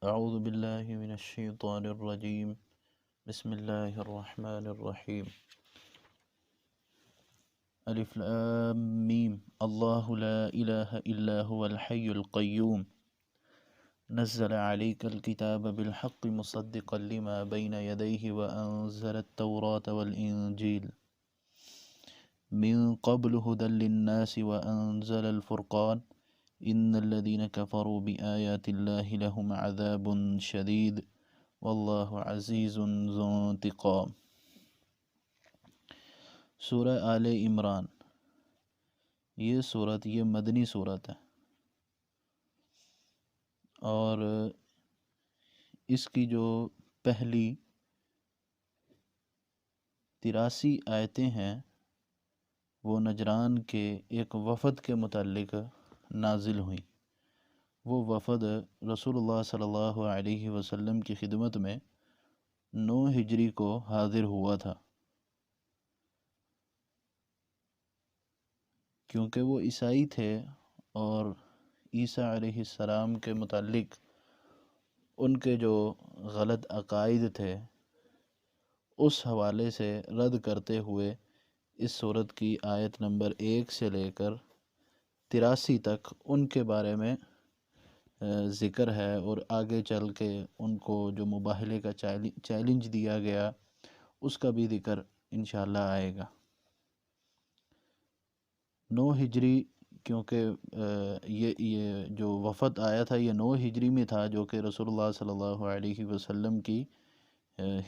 أعوذ بالله من الشيطان الرجيم. بسم الله الرحمن الرحيم. ألف لام ميم. الله لا إله إلا هو الحي القيوم نزل عليك الكتاب بالحق مصدقا لما بين يديه وأنزل التوراة والإنجيل من قبل هدى للناس وأنزل الفرقان إن الذين كفروا بآيات الله لهم عذاب شديد واللہ عزیز ذو انتقام۔ سورہ آل عمران، یہ مدنی صورت ہے، اور اس کی جو پہلی 83 آیتیں ہیں وہ نجران کے ایک وفد کے متعلق نازل ہوئیں۔ وہ وفد رسول اللہ صلی اللہ علیہ وسلم کی خدمت میں 9 ہجری کو حاضر ہوا تھا، کیونکہ وہ عیسائی تھے اور عیسیٰ علیہ السلام کے متعلق ان کے جو غلط عقائد تھے اس حوالے سے رد کرتے ہوئے اس سورت کی آیت نمبر 1 سے لے کر 83 تک ان کے بارے میں ذکر ہے، اور آگے چل کے ان کو جو مباہلے کا چیلنج دیا گیا اس کا بھی ذکر انشاءاللہ آئے گا۔ 9 ہجری، کیونکہ یہ جو وفد آیا تھا یہ 9 ہجری میں تھا، جو کہ رسول اللہ صلی اللہ علیہ وسلم کی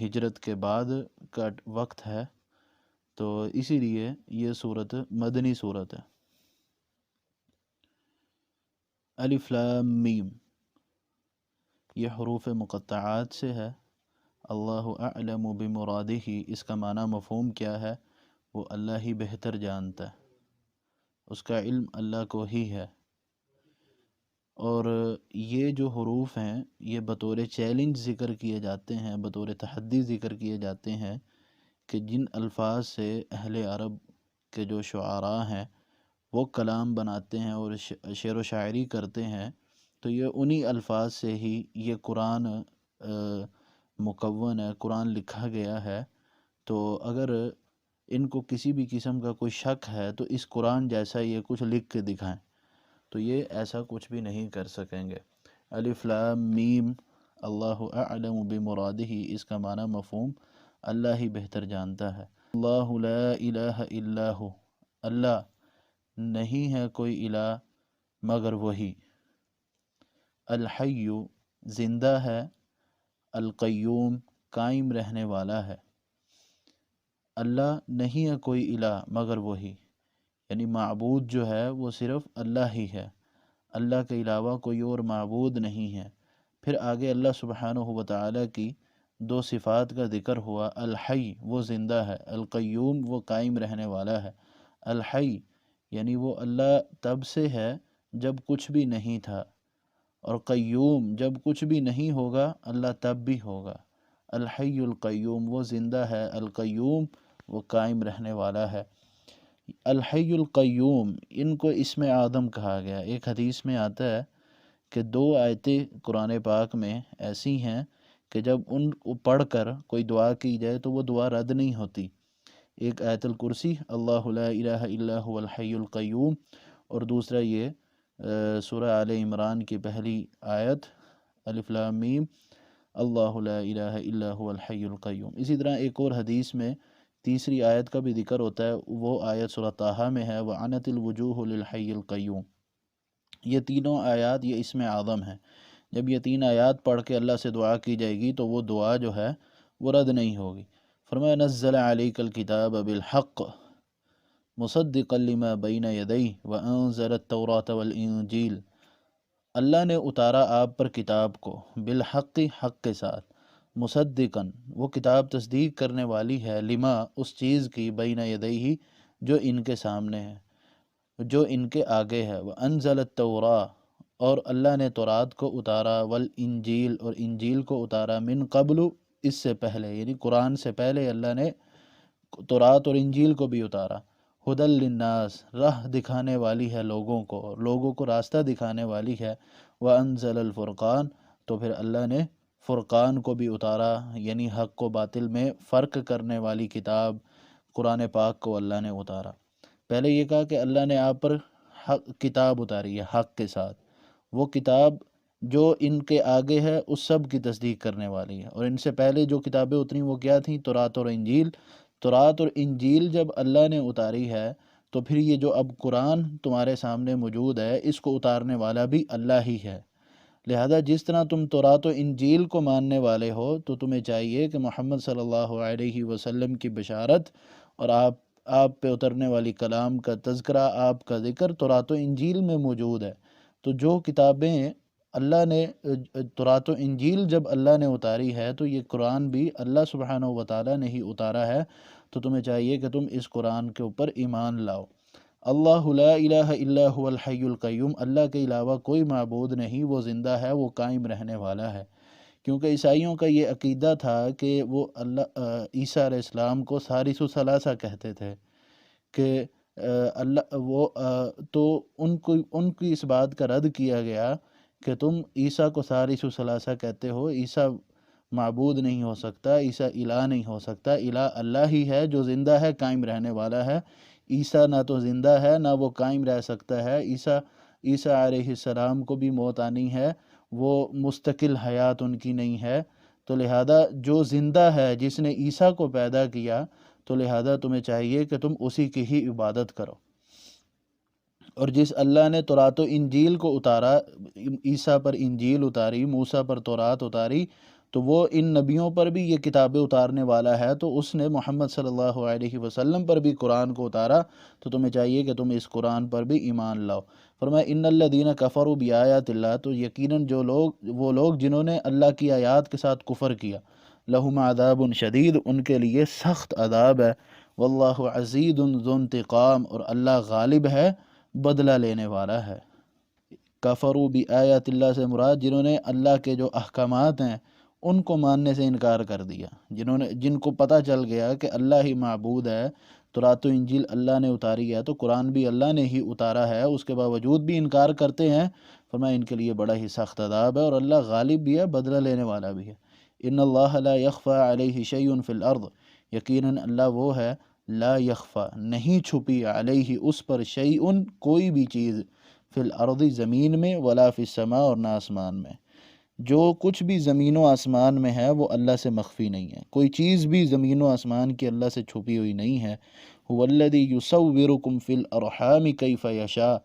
ہجرت کے بعد کا وقت ہے، تو اسی لیے یہ صورت مدنی صورت ہے۔ الف لام میم، یہ حروف مقطعات سے ہے۔ اللہ اعلم بمرادہ، اس کا معنی مفہوم کیا ہے وہ اللہ ہی بہتر جانتا ہے، اس کا علم اللہ کو ہی ہے۔ اور یہ جو حروف ہیں یہ بطور چیلنج ذکر کیے جاتے ہیں، بطور تحدی ذکر کیے جاتے ہیں کہ جن الفاظ سے اہل عرب کے جو شعراء ہیں وہ کلام بناتے ہیں اور شعر و شاعری کرتے ہیں، تو یہ انہی الفاظ سے ہی یہ قرآن مکون ہے، قرآن لکھا گیا ہے۔ تو اگر ان کو کسی بھی قسم کا کوئی شک ہے تو اس قرآن جیسا یہ کچھ لکھ کے دکھائیں، تو یہ ایسا کچھ بھی نہیں کر سکیں گے۔ الف لام میم، اللہ اعلم بمرادہ، اس کا معنی مفہوم اللہ ہی بہتر جانتا ہے۔ اللہ لا الہ الا ہو، اللہ نہیں ہے کوئی الہ مگر وہی۔ الحی، زندہ ہے، القیوم، قائم رہنے والا ہے۔ اللہ نہیں ہے کوئی الہ مگر وہی، یعنی معبود جو ہے وہ صرف اللہ ہی ہے، اللہ کے علاوہ کوئی اور معبود نہیں ہے۔ پھر آگے اللہ سبحانہ وتعالی کی 2 صفات کا ذکر ہوا۔ الحی، وہ زندہ ہے، القیوم، وہ قائم رہنے والا ہے۔ الحی یعنی وہ اللہ تب سے ہے جب کچھ بھی نہیں تھا، اور قیوم جب کچھ بھی نہیں ہوگا اللہ تب بھی ہوگا۔ الحی القیوم، وہ زندہ ہے، القیوم وہ قائم رہنے والا ہے۔ الحی القیوم، ان کو اسم اعظم کہا گیا۔ ایک حدیث میں آتا ہے کہ 2 آیتیں قرآن پاک میں ایسی ہیں کہ جب ان کو پڑھ کر کوئی دعا کی جائے تو وہ دعا رد نہیں ہوتی۔ ایک آیت الکرسی، اللہ لا الہ الا هو الحی القیوم، اور دوسرا یہ سورہ آل عمران کی پہلی آیت الف لام میم، اللہ لا الہ الا هو الحی القیوم۔ اسی طرح ایک اور حدیث میں تیسری آیت کا بھی ذکر ہوتا ہے، وہ آیت سورہ طٰہٰ میں ہے، وَعَنَتِ الْوُجُوهُ لِلْحَيِّ الْقَيُّومِ۔ یہ تینوں آیات یہ اسم اعظم ہیں۔ جب یہ 3 آیات پڑھ کے اللہ سے دعا کی جائے گی تو وہ دعا جو ہے وہ رد نہیں ہوگی۔ فرمایا نزل علیک الکتاب بالحق مصدقا لما بین یدیہ وانزل التوراۃ والانجیل، اللہ نے اتارا آپ پر کتاب کو بالحق، حق کے ساتھ، مصدقاً وہ کتاب تصدیق کرنے والی ہے، لما اس چیز کی، بین یدیہ جو ان کے سامنے ہے، جو ان کے آگے ہے، وانزل التوراۃ اور اللہ نے تورات کو اتارا، والانجیل اور انجیل کو اتارا، من قبل اس سے پہلے، یعنی قرآن سے پہلے اللہ نے تورات اور انجیل کو بھی اتارا۔ ہدی للناس، راہ دکھانے والی ہے لوگوں کو، لوگوں کو راستہ دکھانے والی ہے۔ وانزل الفرقان، تو پھر اللہ نے فرقان کو بھی اتارا، یعنی حق و باطل میں فرق کرنے والی کتاب قرآن پاک کو اللہ نے اتارا۔ پہلے یہ کہا کہ اللہ نے آپ پر حق کتاب اتاری ہے حق کے ساتھ، وہ کتاب جو ان کے آگے ہے اس سب کی تصدیق کرنے والی ہے، اور ان سے پہلے جو کتابیں اتری وہ کیا تھیں؟ تورات اور انجیل۔ تورات اور انجیل جب اللہ نے اتاری ہے تو پھر یہ جو اب قرآن تمہارے سامنے موجود ہے اس کو اتارنے والا بھی اللہ ہی ہے۔ لہذا جس طرح تم تورات و انجیل کو ماننے والے ہو تو تمہیں چاہیے کہ محمد صلی اللہ علیہ وسلم کی بشارت اور آپ پہ اترنے والی کلام کا تذکرہ، آپ کا ذکر تورات و انجیل میں موجود ہے۔ تو جو کتابیں اللہ نے تورات و انجیل جب اللہ نے اتاری ہے تو یہ قرآن بھی اللہ سبحانہ و تعالیٰ نے ہی اتارا ہے، تو تمہیں چاہیے کہ تم اس قرآن کے اوپر ایمان لاؤ۔ اللہ لا الہ الا هو الحی القیوم، اللہ کے علاوہ کوئی معبود نہیں، وہ زندہ ہے، وہ قائم رہنے والا ہے۔ کیونکہ عیسائیوں کا یہ عقیدہ تھا کہ وہ عیسیٰ علیہ السلام کو ثالث ثلاثہ کہتے تھے، کہ اللہ وہ تو ان کی اس بات کا رد کیا گیا کہ تم عیسیٰ کو ثالث ثلاثہ کہتے ہو، عیسیٰ معبود نہیں ہو سکتا، عیسیٰ الہ نہیں ہو سکتا، الہ اللہ ہی ہے جو زندہ ہے، قائم رہنے والا ہے۔ عیسیٰ نہ تو زندہ ہے نہ وہ قائم رہ سکتا ہے، عیسیٰ علیہ السلام کو بھی موت آنی ہے، وہ مستقل حیات ان کی نہیں ہے۔ تو لہذا جو زندہ ہے جس نے عیسیٰ کو پیدا کیا، تو لہذا تمہیں چاہیے کہ تم اسی کی ہی عبادت کرو۔ اور جس اللہ نے تورات و انجیل کو اتارا، عیسیٰ پر انجیل اتاری، موسیٰ پر تورات اتاری، تو وہ ان نبیوں پر بھی یہ کتابیں اتارنے والا ہے، تو اس نے محمد صلی اللہ علیہ وسلم پر بھی قرآن کو اتارا، تو تمہیں چاہیے کہ تم اس قرآن پر بھی ایمان لاؤ۔ فرمایا ان الذین کفروا بآیات اللہ، تو یقیناً وہ لوگ جنہوں نے اللہ کی آیات کے ساتھ کفر کیا، لہم عذاب شدید، ان کے لیے سخت عذاب ہے، واللہ عزیز ذو انتقام، اور اللہ غالب ہے، بدلہ لینے والا ہے۔ کفروا بآیات اللہ سے مراد جنہوں نے اللہ کے جو احکامات ہیں ان کو ماننے سے انکار کر دیا، جن کو پتہ چل گیا کہ اللہ ہی معبود ہے، تورات و انجیل اللہ نے اتاری ہے، تو قرآن بھی اللہ نے ہی اتارا ہے، اس کے باوجود بھی انکار کرتے ہیں، فرمایا ان کے لیے بڑا ہی سخت عذاب ہے، اور اللہ غالب بھی ہے، بدلہ لینے والا بھی ہے۔ ان اللہ لا یخفی علیہ شیء فی الارض، یقیناً اللہ وہ ہے، لا یخفی نہیں چھپی علیہ اس پر شیء کوئی بھی چیز، فی الارض زمین میں، ولا فی السماء اور نہ آسمان میں، جو کچھ بھی زمین و آسمان میں ہے وہ اللہ سے مخفی نہیں ہے، کوئی چیز بھی زمین و آسمان کی اللہ سے چھپی ہوئی نہیں ہے۔ هو الذی یصورکم فی الارحام کیف یشاء،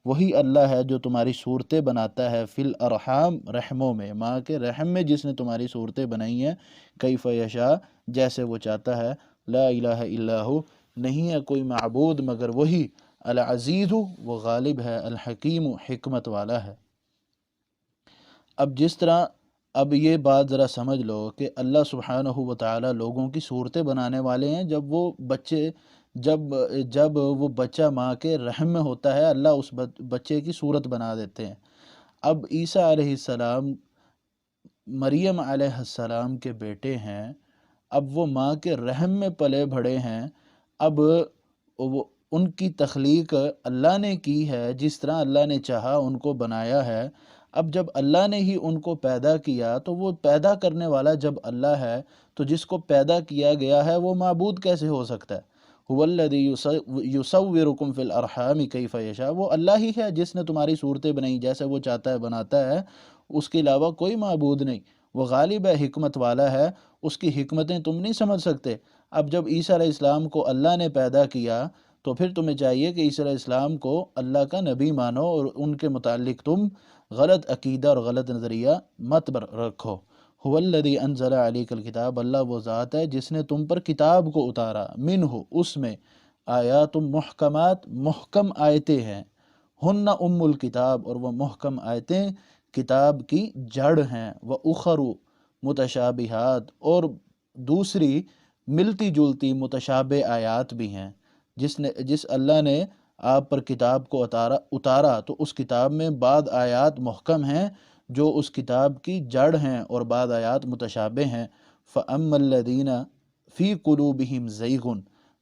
وہی اللہ ہے جو تمہاری صورتیں بناتا ہے، فی الارحام رحموں میں، ماں کے رحم میں جس نے تمہاری صورتیں بنائی ہیں، کیف یشاء جیسے وہ چاہتا ہے، لا الہ الا ہو نہیں ہے کوئی معبود مگر وہی، العزیز وہ غالب ہے، الحکیم حکمت والا ہے۔ اب جس طرح اب یہ بات ذرا سمجھ لو کہ اللہ سبحانہ و تعالیٰ لوگوں کی صورتیں بنانے والے ہیں، جب وہ بچہ ماں کے رحم میں ہوتا ہے اللہ اس بچے کی صورت بنا دیتے ہیں۔ اب عیسیٰ علیہ السلام مریم علیہ السلام کے بیٹے ہیں، اب وہ ماں کے رحم میں پلے بڑھے ہیں، اب ان کی تخلیق اللہ نے کی ہے، جس طرح اللہ نے چاہا ان کو بنایا ہے۔ اب جب اللہ نے ہی ان کو پیدا کیا تو وہ پیدا کرنے والا جب اللہ ہے تو جس کو پیدا کیا گیا ہے وہ معبود کیسے ہو سکتا ہے؟ هو الذی یصورکم فی الارحام کیف یشاء، وہ اللہ ہی ہے جس نے تمہاری صورتیں بنائی جیسے وہ چاہتا ہے بناتا ہے، اس کے علاوہ کوئی معبود نہیں، وہ غالب ہے، حکمت والا ہے، اس کی حکمتیں تم نہیں سمجھ سکتے۔ اب جب عیسیٰ علیہ السلام کو اللہ نے پیدا کیا تو پھر تمہیں چاہیے کہ عیسیٰ علیہ السلام کو اللہ کا نبی مانو اور ان کے متعلق تم غلط عقیدہ اور غلط نظریہ مت رکھو۔ هو الذی انزل علیک الکتاب، اللہ وہ ذات ہے جس نے تم پر کتاب کو اتارا، منہ اس میں، آیات محکمات محکم آیتیں ہیں، ہن ام الکتاب اور وہ محکم آیتیں کتاب کی جڑ ہیں، وَأُخَرُ متشابہات اور دوسری ملتی جلتی متشابہ آیات بھی ہیں۔ جس اللہ نے آپ پر کتاب کو اتارا تو اس کتاب میں بعض آیات محکم ہیں جو اس کتاب کی جڑ ہیں اور بعض آیات متشابہ ہیں۔ فَأَمَّا الَّذِينَ فِي قُلُوبِهِمْ زَيْغٌ،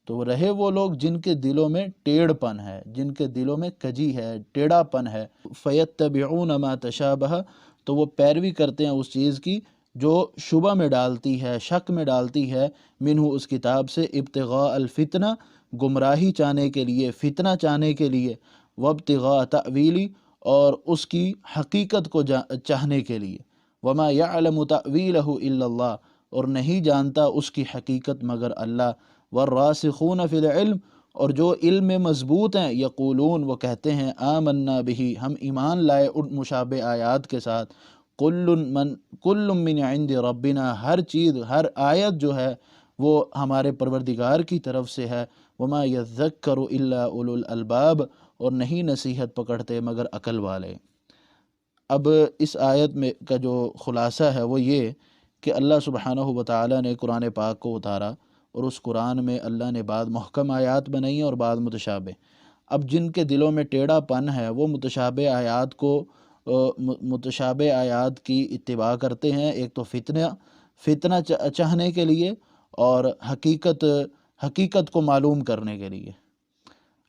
تو رہے وہ لوگ جن کے دلوں میں ٹیڑھ پن ہے، جن کے دلوں میں کجی ہے، ٹیڑھا پن ہے، فَيَتَّبِعُونَ مَا تَشَابَهَ، تو وہ پیروی کرتے ہیں اس چیز کی جو شبہ میں ڈالتی ہے، شک میں ڈالتی ہے، منہ اس کتاب سے، ابتغاء الفتنہ گمراہی چاہنے کے لیے، فتنہ چاہنے کے لیے، وابتغاء تأویلی اور اس کی حقیقت کو چاہنے کے لیے، وما یعلم تأویلہ الا اللہ اور نہیں جانتا اس کی حقیقت مگر اللہ، والراسخون فی العلم اور جو علم میں مضبوط ہیں، یقولون وہ کہتے ہیں، آمنا بہ ہم ایمان لائے ان مشابہ آیات کے ساتھ، کل من عند ربنا ہر چیز ہر آیت جو ہے وہ ہمارے پروردگار کی طرف سے ہے، وما یذکر الا اولو الالباب اور نہیں نصیحت پکڑتے مگر عقل والے۔ اب اس آیت میں کا جو خلاصہ ہے وہ یہ کہ اللہ سبحانہ و تعالیٰ نے قرآن پاک کو اتارا اور اس قرآن میں اللہ نے بعض محکم آیات بنائی اور بعض متشابہ۔ اب جن کے دلوں میں ٹیڑھا پن ہے وہ متشابہ آیات کی اتباع کرتے ہیں، ایک تو فتنہ چاہنے کے لیے اور حقیقت کو معلوم کرنے کے لیے۔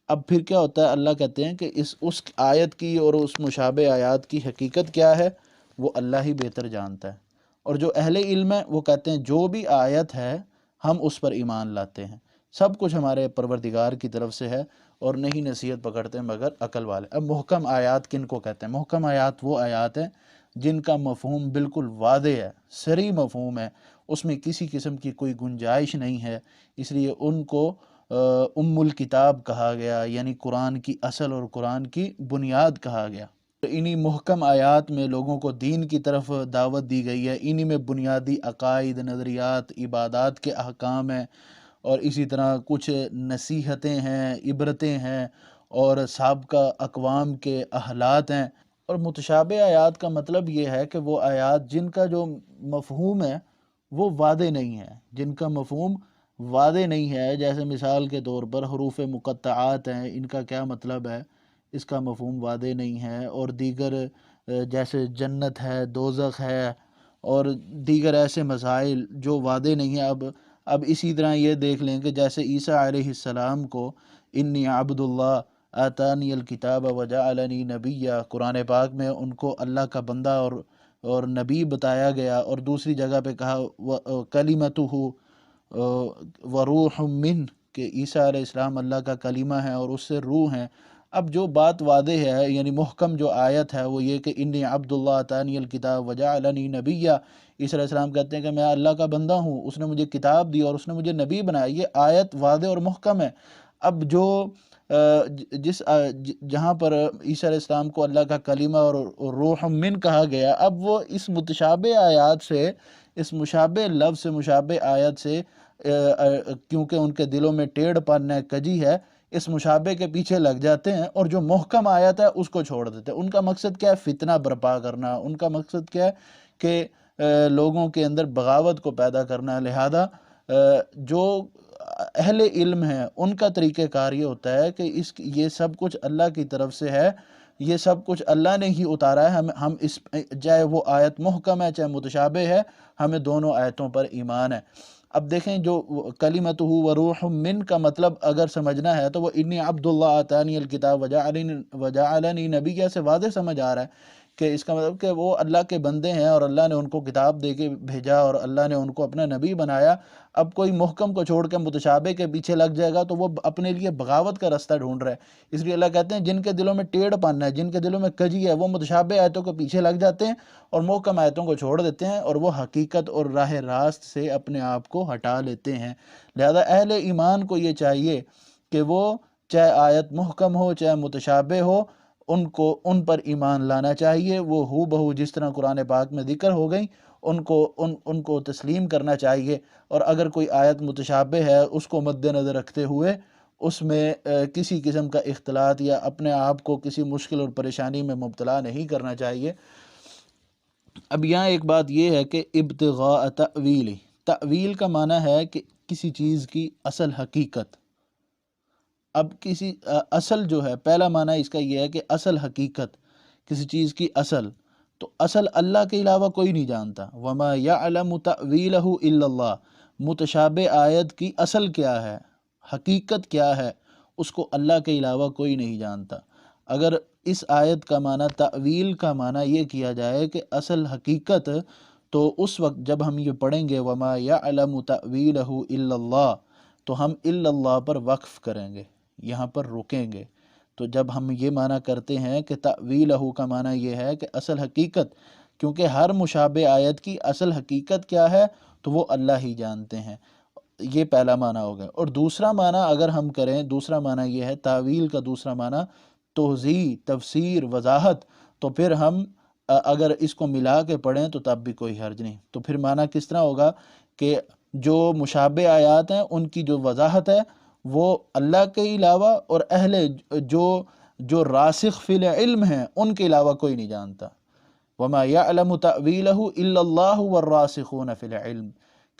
اب پھر کیا ہوتا ہے، اللہ کہتے ہیں کہ اس آیت کی اور اس مشابہ آیات کی حقیقت کیا ہے وہ اللہ ہی بہتر جانتا ہے، اور جو اہل علم ہے وہ کہتے ہیں جو بھی آیت ہے ہم اس پر ایمان لاتے ہیں، سب کچھ ہمارے پروردگار کی طرف سے ہے اور نہیں نصیحت پکڑتے مگر عقل والے۔ اب محکم آیات کن کو کہتے ہیں؟ محکم آیات وہ آیات ہیں جن کا مفہوم بالکل واضح ہے، صریح مفہوم ہے، اس میں کسی قسم کی کوئی گنجائش نہیں ہے، اس لیے ان کو ام الکتاب کہا گیا، یعنی قرآن کی اصل اور قرآن کی بنیاد کہا گیا۔ انہی محکم آیات میں لوگوں کو دین کی طرف دعوت دی گئی ہے، انہی میں بنیادی عقائد، نظریات، عبادات کے احکام ہیں، اور اسی طرح کچھ نصیحتیں ہیں، عبرتیں ہیں، اور سابقہ اقوام کے احلات ہیں۔ اور متشابہ آیات کا مطلب یہ ہے کہ وہ آیات جن کا جو مفہوم ہے وہ واضح نہیں ہے، جن کا مفہوم واضح نہیں ہے، جیسے مثال کے طور پر حروف مقطعات ہیں، ان کا کیا مطلب ہے، اس کا مفہوم واضح نہیں ہے، اور دیگر جیسے جنت ہے، دوزخ ہے، اور دیگر ایسے مسائل جو واضح نہیں ہیں۔ اب اسی طرح یہ دیکھ لیں کہ جیسے عیسیٰ علیہ السلام کو انی عبد اللہ آتانی الکتاب وجعلنی نبیّا، قرآن پاک میں ان کو اللہ کا بندہ اور نبی بتایا گیا، اور دوسری جگہ پہ کہا کلمتہ وروح من، کہ عیسیٰ علیہ السلام اللہ کا کلمہ ہے اور اس سے روح ہیں۔ اب جو بات واضح ہے، یعنی محکم جو آیت ہے وہ یہ کہ انی عبد اللہ آتانی الکتاب وجعلنی نبیّا، عیسیٰ علیہ السلام کہتے ہیں کہ میں اللہ کا بندہ ہوں، اس نے مجھے کتاب دی اور اس نے مجھے نبی بنایا، یہ آیت واضح اور محکم ہے۔ اب جہاں پر عیسیٰ علیہ السلام کو اللہ کا کلمہ اور روح من کہا گیا، اب وہ اس متشابہ آیات سے، اس مشابہ لفظ سے، مشابہ آیت سے، کیونکہ ان کے دلوں میں ٹیڑھ پن ہے، کجی ہے، اس مشابہ کے پیچھے لگ جاتے ہیں اور جو محکم آیت ہے اس کو چھوڑ دیتے ہیں۔ ان کا مقصد کیا ہے؟ فتنہ برپا کرنا، ان کا مقصد کیا ہے کہ لوگوں کے اندر بغاوت کو پیدا کرنا۔ لہذا جو اہل علم ہیں ان کا طریقہ کار یہ ہوتا ہے کہ یہ سب کچھ اللہ کی طرف سے ہے، یہ سب کچھ اللہ نے ہی اتارا ہے، ہم اس چاہے وہ آیت محکم ہے چاہے متشابہ ہے، ہمیں دونوں آیتوں پر ایمان ہے۔ اب دیکھیں جو کلمتہ وروح من کا مطلب اگر سمجھنا ہے تو وہ انی عبد اللہ آتانی الکتاب وجعلنی نبیّا سے واضح سمجھ آ رہا ہے کہ اس کا مطلب کہ وہ اللہ کے بندے ہیں اور اللہ نے ان کو کتاب دے کے بھیجا اور اللہ نے ان کو اپنا نبی بنایا۔ اب کوئی محکم کو چھوڑ کے متشابہ کے پیچھے لگ جائے گا تو وہ اپنے لیے بغاوت کا رستہ ڈھونڈ رہا ہے۔ اس لیے اللہ کہتے ہیں جن کے دلوں میں ٹیڑھ پن ہے، جن کے دلوں میں کجی ہے، وہ متشابہ آیتوں کے پیچھے لگ جاتے ہیں اور محکم آیتوں کو چھوڑ دیتے ہیں، اور وہ حقیقت اور راہ راست سے اپنے آپ کو ہٹا لیتے ہیں۔ لہذا اہل ایمان کو یہ چاہیے کہ وہ چاہے آیت محکم ہو چاہے متشابہ ہو، ان پر ایمان لانا چاہیے، وہ ہو بہو جس طرح قرآن پاک میں ذکر ہو گئی ان کو تسلیم کرنا چاہیے، اور اگر کوئی آیت متشابہ ہے اس کو مد نظر رکھتے ہوئے اس میں کسی قسم کا اختلاط یا اپنے آپ کو کسی مشکل اور پریشانی میں مبتلا نہیں کرنا چاہیے۔ اب یہاں ایک بات یہ ہے کہ ابتغاء تأویل، تأویل کا معنی ہے کہ کسی چیز کی اصل حقیقت۔ اب کسی اصل جو ہے، پہلا معنی اس کا یہ ہے کہ اصل حقیقت، کسی چیز کی اصل، تو اصل اللہ کے علاوہ کوئی نہیں جانتا۔ وما یعلم تأویلہ الا اللہ، متشابہ آیت کی اصل کیا ہے، حقیقت کیا ہے، اس کو اللہ کے علاوہ کوئی نہیں جانتا۔ اگر اس آیت کا معنی تعویل کا معنی یہ کیا جائے کہ اصل حقیقت تو اس وقت جب ہم یہ پڑھیں گے وما یعلم تأویلہ الا اللہ، تو ہم الا اللہ پر وقف کریں گے، یہاں پر رکیں گے۔ تو جب ہم یہ معنی کرتے ہیں کہ تأویلہ کا معنی یہ ہے کہ اصل حقیقت، کیونکہ ہر مشابہ آیت کی اصل حقیقت کیا ہے تو وہ اللہ ہی جانتے ہیں، یہ پہلا معنی ہو گیا۔ اور دوسرا معنی اگر ہم کریں، دوسرا معنی یہ ہے تاویل کا دوسرا معنی توضیح، تفسیر، وضاحت، تو پھر ہم اگر اس کو ملا کے پڑھیں تو تب بھی کوئی حرج نہیں۔ تو پھر معنی کس طرح ہوگا کہ جو مشابہ آیات ہیں ان کی جو وضاحت ہے وہ اللہ کے علاوہ اور اہل جو راسخ فی العلم ہیں ان کے علاوہ کوئی نہیں جانتا۔ وما یعلم تأویلہ الا اللہ والراسخون فی العلم،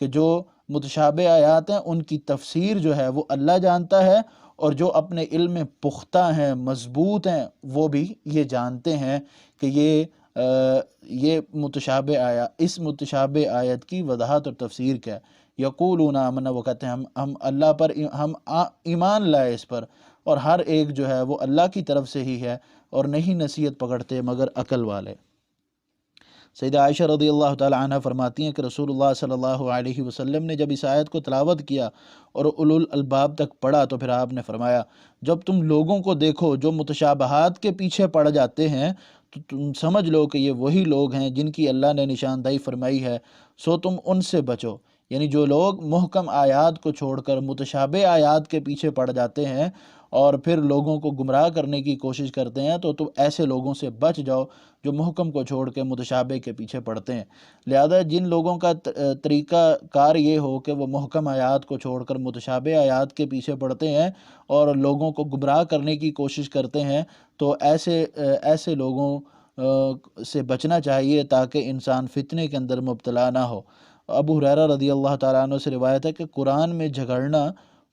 کہ جو متشابہ آیات ہیں ان کی تفسیر جو ہے وہ اللہ جانتا ہے، اور جو اپنے علم میں پختہ ہیں، مضبوط ہیں، وہ بھی یہ جانتے ہیں کہ یہ متشابہ آیات، اس متشابہ آیت کی وضاحت اور تفسیر کیا ہے۔ یقولون آمنا، وہ کہتے ہیں ہم اللہ پر ہم ایمان لائے اس پر، اور ہر ایک جو ہے وہ اللہ کی طرف سے ہی ہے، اور نہیں نصیحت پکڑتے مگر عقل والے۔ سیدہ عائشہ رضی اللہ تعالی عنہ فرماتی ہیں کہ رسول اللہ صلی اللہ علیہ وسلم نے جب اس آیت کو تلاوت کیا اور اولو الالباب تک پڑھا تو پھر آپ نے فرمایا، جب تم لوگوں کو دیکھو جو متشابہات کے پیچھے پڑ جاتے ہیں تو تم سمجھ لو کہ یہ وہی لوگ ہیں جن کی اللہ نے نشاندہی فرمائی ہے، سو تم ان سے بچو۔ یعنی جو لوگ محکم آیات کو چھوڑ کر متشابہ آیات کے پیچھے پڑ جاتے ہیں اور پھر لوگوں کو گمراہ کرنے کی کوشش کرتے ہیں، تو تم ایسے لوگوں سے بچ جاؤ جو محکم کو چھوڑ کے متشابہ کے پیچھے پڑتے ہیں۔ لہذا جن لوگوں کا طریقہ کار یہ ہو کہ وہ محکم آیات کو چھوڑ کر متشابہ آیات کے پیچھے پڑتے ہیں اور لوگوں کو گمراہ کرنے کی کوشش کرتے ہیں، تو ایسے لوگوں سے بچنا چاہیے تاکہ انسان فتنے کے اندر مبتلا نہ ہو۔ ابو ہریرہ رضی اللہ تعالیٰ عنہ سے روایت ہے کہ قرآن میں جھگڑنا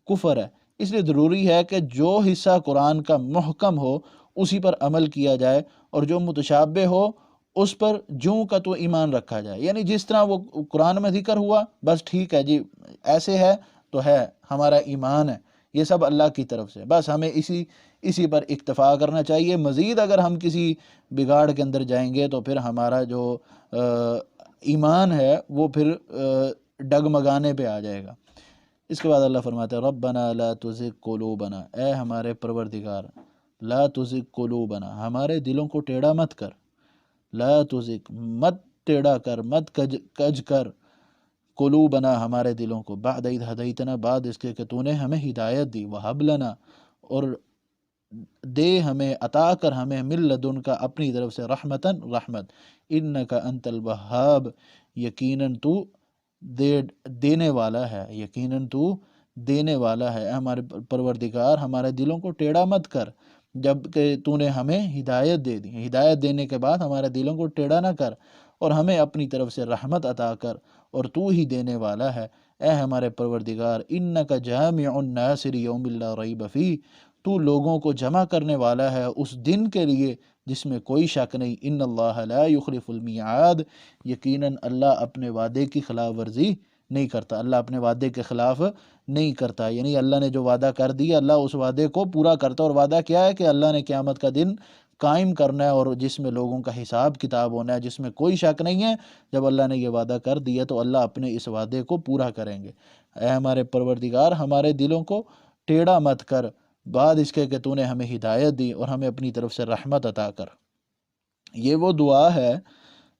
کفر ہے، اس لیے ضروری ہے کہ جو حصہ قرآن کا محکم ہو اسی پر عمل کیا جائے، اور جو متشابہ ہو اس پر جوں کا تو ایمان رکھا جائے۔ یعنی جس طرح وہ قرآن میں ذکر ہوا بس ٹھیک ہے جی، ایسے ہے تو ہے، ہمارا ایمان ہے، یہ سب اللہ کی طرف سے، بس ہمیں اسی پر اکتفا کرنا چاہیے۔ مزید اگر ہم کسی بگاڑ کے اندر جائیں گے تو پھر ہمارا جو ایمان ہے وہ پھر ڈگمگانے پہ آ جائے گا۔ اس کے بعد اللہ فرماتا ہے ربنا لا تزغ قلوبنا، اے ہمارے پروردگار، لا تزغ قلوبنا، ہمارے دلوں کو ٹیڑھا مت کر، لا تزغ، مت ٹیڑھا کر، مت کج کر، قلوبنا، ہمارے دلوں کو، بعد اذ ہدیتنا، بعد اس کے کہ تو نے ہمیں ہدایت دی، وہب لنا، اور دے ہمیں، عطا کر ہمیں، من لدن کا، اپنی طرف سے، رحمتن، رحمت، انک انت الوہاب، یقیناً تو دینے والا ہے، یقیناً تو دینے والا ہے۔ اے ہمارے پروردگار، ہمارے دلوں کو ٹیڑھا مت کر، جب کہ تو نے ہمیں ہدایت دے دی، ہدایت دینے کے بعد ہمارے دلوں کو ٹیڑھا نہ کر، اور ہمیں اپنی طرف سے رحمت عطا کر، اور تو ہی دینے والا ہے۔ اے ہمارے پروردگار، انک جامع الناس لیوم لا ریب فیہ، تو لوگوں کو جمع کرنے والا ہے اس دن کے لیے جس میں کوئی شک نہیں، ان اللہ لا یخلف المیعاد، یقیناً اللہ اپنے وعدے کی خلاف ورزی نہیں کرتا، اللہ اپنے وعدے کے خلاف نہیں کرتا۔ یعنی اللہ نے جو وعدہ کر دیا اللہ اس وعدے کو پورا کرتا، اور وعدہ کیا ہے کہ اللہ نے قیامت کا دن قائم کرنا ہے اور جس میں لوگوں کا حساب کتاب ہونا ہے، جس میں کوئی شک نہیں ہے۔ جب اللہ نے یہ وعدہ کر دیا تو اللہ اپنے اس وعدے کو پورا کریں گے۔ اے ہمارے پروردگار، ہمارے دلوں کو ٹیڑھا مت کر، بعد اس کے کہ تو نے ہمیں ہدایت دی، اور ہمیں اپنی طرف سے رحمت عطا کر۔ یہ وہ دعا ہے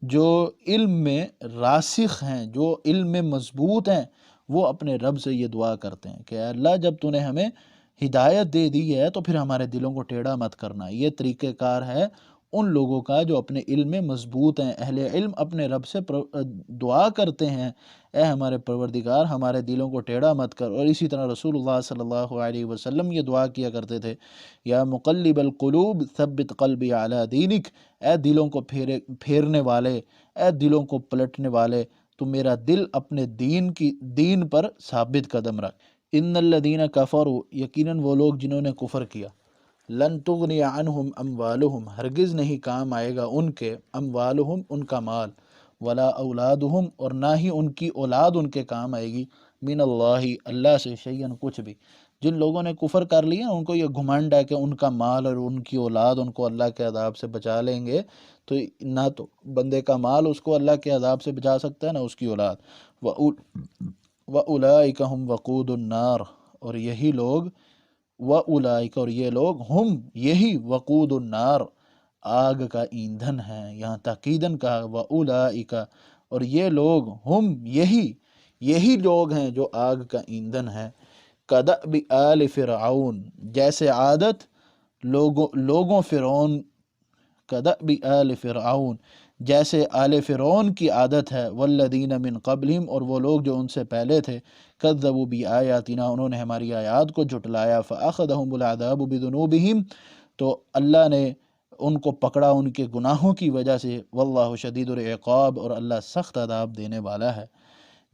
جو علم میں راسخ ہیں، جو علم میں مضبوط ہیں، وہ اپنے رب سے یہ دعا کرتے ہیں کہ اے اللہ، جب تو نے ہمیں ہدایت دے دی ہے تو پھر ہمارے دلوں کو ٹیڑھا مت کرنا۔ یہ طریقہ کار ہے ان لوگوں کا جو اپنے علم میں مضبوط ہیں۔ اہل علم اپنے رب سے دعا کرتے ہیں، اے ہمارے پروردگار، ہمارے دلوں کو ٹیڑھا مت کر۔ اور اسی طرح رسول اللہ صلی اللہ علیہ وسلم یہ دعا کیا کرتے تھے، یا مقلب القلوب ثبت قلبی علی دینک، اے دلوں کو پھیرنے والے، اے دلوں کو پلٹنے والے، تو میرا دل اپنے دین پر ثابت قدم رکھ۔ ان الذین کفروا، یقیناً وہ لوگ جنہوں نے کفر کیا، لن تغنی عنہم اموالہم، ہرگز نہیں کام آئے گا ان کے، اموالہم ان کا مال، ولا اولادہم اور نہ ہی ان کی اولاد ان کے کام آئے گی، من اللہ اللہ سے شیئن کچھ بھی، جن لوگوں نے کفر کر لیا ان کو یہ گھمنڈ ہے کہ ان کا مال اور ان کی اولاد ان کو اللہ کے عذاب سے بچا لیں گے، تو نہ تو بندے کا مال اس کو اللہ کے عذاب سے بچا سکتا ہے، نہ اس کی اولاد۔ وَأُولَئِكَ هُمْ وَقُودُ النَّارِ، اور یہی لوگ، وَأُولَئِكَ، اور یہ لوگ، ہم یہی، وقود النار، آگ کا ایندھن ہے، یہاں تاکیداً کہا وَأُولَئِكَ، اور یہ لوگ، ہم یہی لوگ ہیں جو آگ کا ایندھن ہے۔ کدأب آل فرعون، جیسے عادت لوگوں فرعون، کدأب آل فرعون، جیسے آل فرعون کی عادت ہے، والذین من قبلہم، اور وہ لوگ جو ان سے پہلے تھے، کذبوا بآیاتنا، انہوں نے ہماری آیات کو جھٹلایا، فأخذہم العذاب بذنوبہم، تو اللہ نے ان کو پکڑا ان کے گناہوں کی وجہ سے، واللہ شدید العقاب، اور اللہ سخت عذاب دینے والا ہے۔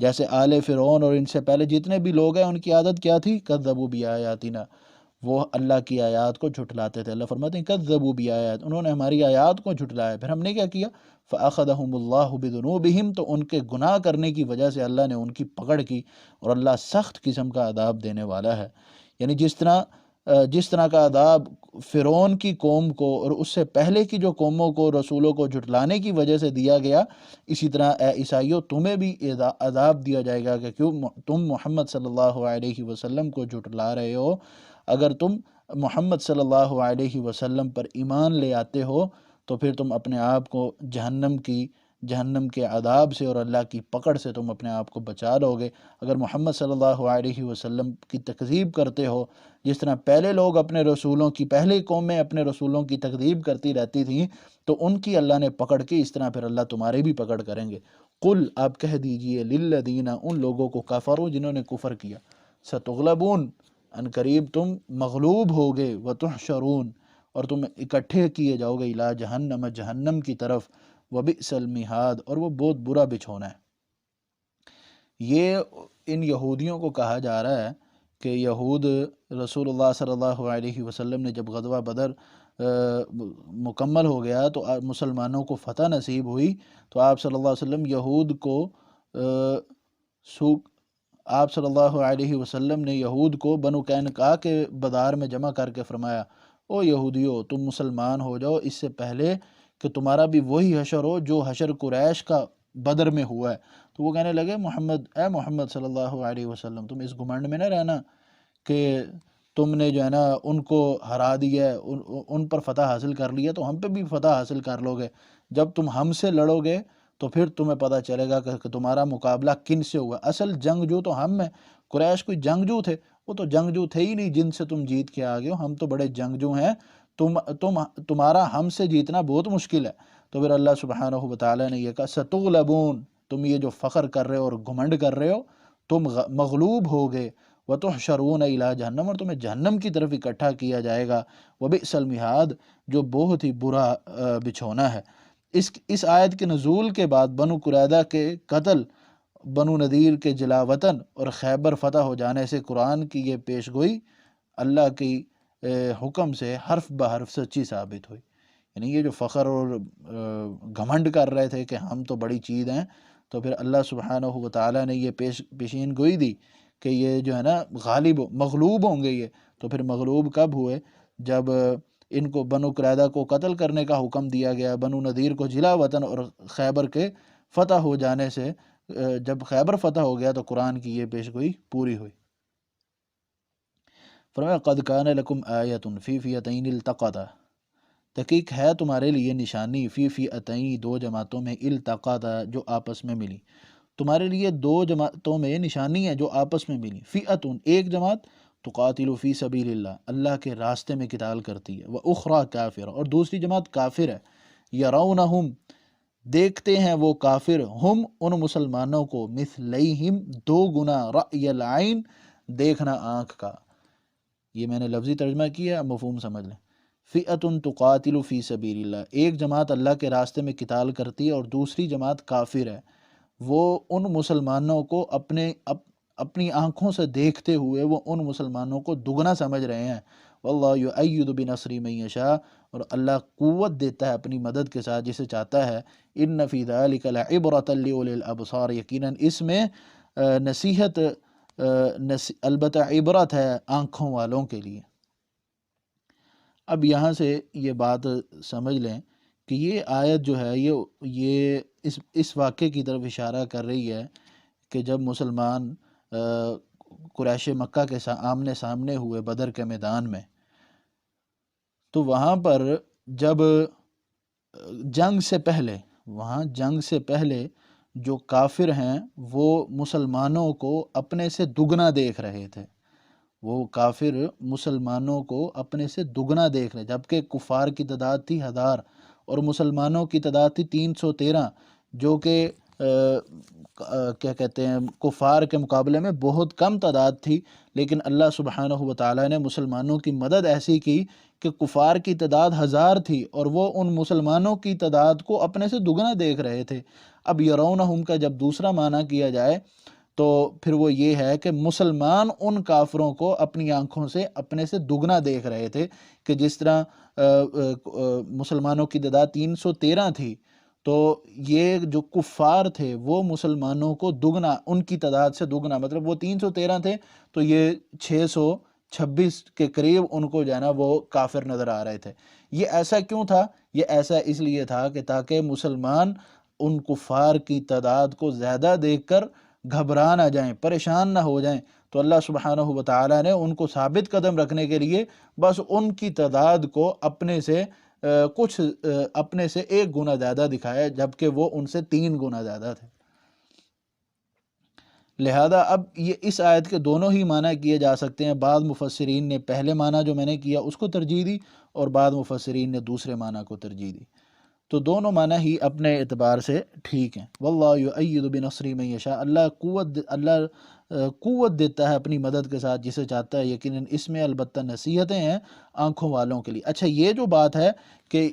جیسے آل فرعون اور ان سے پہلے جتنے بھی لوگ ہیں ان کی عادت کیا تھی؟ کذبوا بآیاتنا، وہ اللہ کی آیات کو جھٹلاتے تھے۔ اللہ فرماتے ہیں کذبوا بآیات، انہوں نے ہماری آیات کو جھٹلایا، پھر ہم نے کیا کیا؟ فأخذہم اللہ بذنوبہم، تو ان کے گناہ کرنے کی وجہ سے اللہ نے ان کی پکڑ کی، اور اللہ سخت قسم کا عذاب دینے والا ہے۔ یعنی جس طرح کا عذاب فرعون کی قوم کو اور اس سے پہلے کی جو قوموں کو رسولوں کو جھٹلانے کی وجہ سے دیا گیا، اسی طرح اے عیسائیوں تمہیں بھی عذاب دیا جائے گا کہ کیوں تم محمد صلی اللہ علیہ وسلم کو جھٹلا رہے ہو۔ اگر تم محمد صلی اللہ علیہ وسلم پر ایمان لے آتے ہو تو پھر تم اپنے آپ کو جہنم کے عذاب سے اور اللہ کی پکڑ سے تم اپنے آپ کو بچا لو گے۔ اگر محمد صلی اللہ علیہ وسلم کی تکذیب کرتے ہو، جس طرح پہلے لوگ اپنے رسولوں کی، پہلے قومیں اپنے رسولوں کی تکذیب کرتی رہتی تھیں، تو ان کی اللہ نے پکڑ کی، اس طرح پھر اللہ تمہارے بھی پکڑ کریں گے۔ قل، آپ کہہ دیجئے، للذین، ان لوگوں کو، کفروا، جنہوں نے کفر کیا، ستغلبون، ان قریب تم مغلوب ہوگے، وتحشرون، اور تم اکٹھے کیے جاؤ گے، الی جہنم، جہنم کی طرف، وبئس المہاد، اور وہ بہت برا بچھونا ہے۔ یہ ان یہودیوں کو کہا جا رہا ہے کہ یہود، رسول اللہ صلی اللہ علیہ وسلم نے جب غزوہ بدر مکمل ہو گیا تو مسلمانوں کو فتح نصیب ہوئی، تو آپ صلی اللہ علیہ وسلم یہود کو آپ صلی اللہ علیہ وسلم نے یہود کو بنو قینقاع کے بازار میں جمع کر کے فرمایا، او یہودیو، تم مسلمان ہو جاؤ اس سے پہلے کہ تمہارا بھی وہی حشر ہو جو حشر قریش کا بدر میں ہوا ہے۔ تو وہ کہنے لگے، اے محمد صلی اللہ علیہ وسلم، تم اس گھمنڈ میں نہ رہنا کہ تم نے جو ہے نا ان کو ہرا دیا ہے، ان پر فتح حاصل کر لیا، تو ہم پہ بھی فتح حاصل کر لو گے۔ جب تم ہم سے لڑو گے تو پھر تمہیں پتہ چلے گا کہ تمہارا مقابلہ کن سے ہوا۔ اصل جنگجو تو ہم ہیں، قریش کوئی جنگجو تھے؟ وہ تو جنگجو تھے ہی نہیں جن سے تم جیت کے آ گئے ہو، ہم تو بڑے جنگجو ہیں، تمہارا ہم سے جیتنا بہت مشکل ہے۔ تو پھر اللہ سبحانہ وتعالی نے یہ کہا، ستغلبون، تم یہ جو فخر کر رہے ہو اور گھمنڈ کر رہے ہو، تم مغلوب ہوگے، وتحشرون الی جہنم، اور تمہیں جہنم کی طرف اکٹھا کیا جائے گا، وبئس المہاد، جو بہت ہی برا بچھونا ہے۔ اس آیت کے نزول کے بعد بنو قریظہ کے قتل، بنو نذیر کے جلا وطن اور خیبر فتح ہو جانے سے قرآن کی یہ پیش گوئی اللہ کی حکم سے حرف بحرف سچی ثابت ہوئی۔ یعنی یہ جو فخر اور گھمنڈ کر رہے تھے کہ ہم تو بڑی چیز ہیں، تو پھر اللہ سبحانہ وتعالی نے یہ پیشین گوئی دی کہ یہ جو ہے نا مغلوب ہوں گے یہ۔ تو پھر مغلوب کب ہوئے؟ جب ان کو بنو قریظہ کو قتل کرنے کا حکم دیا گیا، بنو نذیر کو جلا وطن اور خیبر کے فتح ہو جانے سے، جب خیبر فتح ہو گیا تو قرآن کی یہ پیش گوئی پوری ہوئی۔ فرمایا قد کان لکم آیۃ فی فئتین التقطا، تحقیق ہے تمہارے لیے نشانی، فی فئتین، دو جماعتوں میں، التقطا، جو آپس میں ملی، تمہارے لیے دو جماعتوں میں نشانی ہے جو آپس میں ملی۔ فئتن، ایک جماعت، تقاتل فی سبیل اللہ، اللہ کے راستے میں قتال کرتی ہے، وأخری کافرہ، اور دوسری جماعت کافر ہے، یرونہم، دیکھتے ہیں وہ کافر، ہم، ان مسلمانوں کو، مثلیہم، دو گنا، رأی العین، دیکھنا آنکھ کا۔ یہ میں نے لفظی ترجمہ کیا، مفہوم سمجھ لیں۔ فئتن تقاتل فی سبیل اللہ، ایک جماعت اللہ کے راستے میں قتال کرتی ہے اور دوسری جماعت کافر ہے، وہ ان مسلمانوں کو اپنی آنکھوں سے دیکھتے ہوئے وہ ان مسلمانوں کو دگنا سمجھ رہے ہیں۔ واللہ یؤید بنصرہ من یشاء، اور اللہ قوت دیتا ہے اپنی مدد کے ساتھ جسے چاہتا ہے۔ ان فی ذلک لعبرۃ لأولی الابصار، یقیناً اس میں نصیحت البتہ عبرت ہے آنکھوں والوں کے لیے۔ اب یہاں سے یہ بات سمجھ لیں کہ یہ آیت جو ہے یہ اس واقعے کی طرف اشارہ کر رہی ہے کہ جب مسلمان قریش مکہ کے آمنے سامنے ہوئے بدر کے میدان میں، تو وہاں پر جب جنگ سے پہلے جو کافر ہیں وہ مسلمانوں کو اپنے سے دگنا دیکھ رہے تھے، وہ کافر مسلمانوں کو اپنے سے دگنا دیکھ رہے، جبکہ کفار کی تعداد تھی 1000 اور مسلمانوں کی تعداد تھی 313، جو کہ کیا کہتے ہیں کفار کے مقابلے میں بہت کم تعداد تھی، لیکن اللہ سبحانہ و تعالیٰ نے مسلمانوں کی مدد ایسی کی کہ کفار کی تعداد 1000 تھی اور وہ ان مسلمانوں کی تعداد کو اپنے سے دگنا دیکھ رہے تھے۔ اب یرونہم کا جب دوسرا معنی کیا جائے تو پھر وہ یہ ہے کہ مسلمان ان کافروں کو اپنی آنکھوں سے اپنے سے دگنا دیکھ رہے تھے، کہ جس طرح مسلمانوں کی تعداد 313 تھی، تو یہ جو کفار تھے وہ مسلمانوں کو دگنا، ان کی تعداد سے دگنا، مطلب وہ 313 تھے تو یہ 626 کے قریب ان کو جو ہے نا وہ کافر نظر آ رہے تھے۔ یہ ایسا کیوں تھا؟ یہ ایسا اس لیے تھا کہ تاکہ مسلمان ان کفار کی تعداد کو زیادہ دیکھ کر گھبرا نہ جائیں، پریشان نہ ہو جائیں، تو اللہ سبحانہ و تعالیٰ نے ان کو ثابت قدم رکھنے کے لیے بس ان کی تعداد کو اپنے سے اپنے سے 1 گنا زیادہ دکھایا، جبکہ وہ ان سے 3 گنا زیادہ تھے۔ لہذا اب یہ اس آیت کے دونوں ہی معنی کیے جا سکتے ہیں۔ بعض مفسرین نے پہلے معنی جو میں نے کیا اس کو ترجیح دی، اور بعض مفسرین نے دوسرے معنی کو ترجیح دی، تو دونوں معنی ہی اپنے اعتبار سے ٹھیک ہیں۔ واللہ یؤید بنصرہ من یشاء، اللہ قوت دیتا ہے اپنی مدد کے ساتھ جسے چاہتا ہے، یقیناً اس میں البتہ نصیحتیں ہیں آنکھوں والوں کے لیے۔ اچھا، یہ جو بات ہے کہ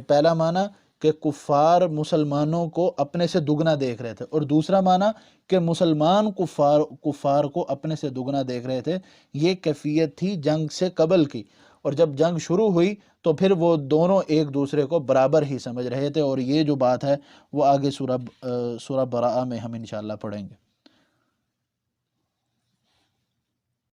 پہلا معنی کہ کفار مسلمانوں کو اپنے سے دگنا دیکھ رہے تھے، اور دوسرا معنی کہ مسلمان کفار کو اپنے سے دگنا دیکھ رہے تھے، یہ کیفیت تھی جنگ سے قبل کی، اور جب جنگ شروع ہوئی تو پھر وہ دونوں ایک دوسرے کو برابر ہی سمجھ رہے تھے، اور یہ جو بات ہے وہ آگے سورہ براءہ میں ہم انشاءاللہ پڑھیں گے۔